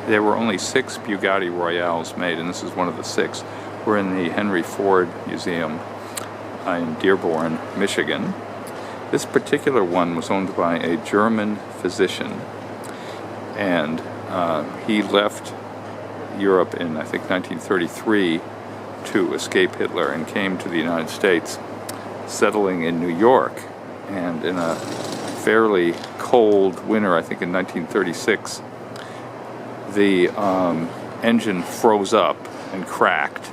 There were only 6 Bugatti Royales made, and this is one of the 6. We're in the Henry Ford Museum in Dearborn, Michigan. This particular one was owned by a German physician, and he left Europe in, I think, 1933 to escape Hitler and came to the United States, settling in New York. And in a fairly cold winter, I think in 1936, the engine froze up and cracked.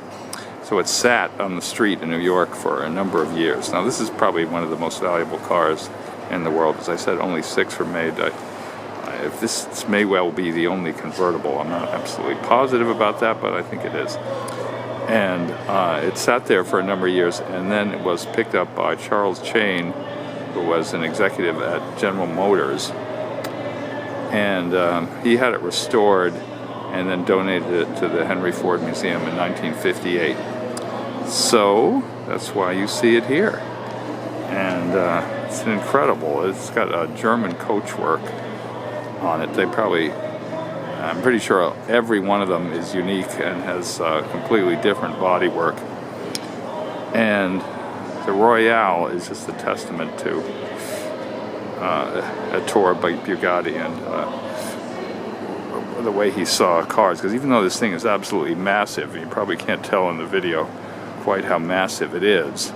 So it sat on the street in New York for a number of years. Now, this is probably one of the most valuable cars in the world. As I said, only 6 are made. If this may well be the only convertible. I'm not absolutely positive about that, but I think it is. And it sat there for a number of years, and then it was picked up by Charles Chain, who was an executive at General Motors. And he had it restored and then donated it to the Henry Ford Museum in 1958. So that's why you see it here. And it's incredible. It's got a German coachwork on it. They probably, I'm pretty sure every one of them is unique and has completely different bodywork. And the Royale is just a testament to a tour by Bugatti and the way he saw cars. Because even though this thing is absolutely massive, you probably can't tell in the video quite how massive it is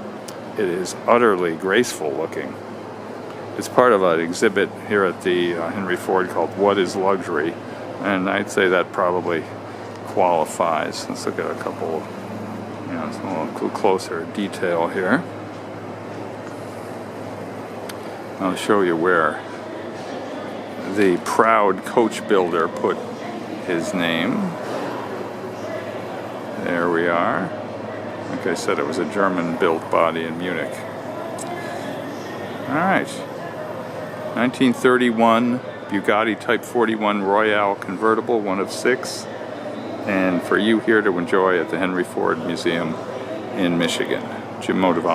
utterly graceful looking. It's part of an exhibit here at the Henry Ford called What is Luxury? And I'd say that probably qualifies. Let's look at a couple, it's a little closer detail here. I'll show you where the proud coach builder put his name. There we are. Like I said, it was a German-built body in Munich. All right. 1931 Bugatti Type 41 Royale convertible, one of 6. And for you here to enjoy at the Henry Ford Museum in Michigan. Jim Motivale.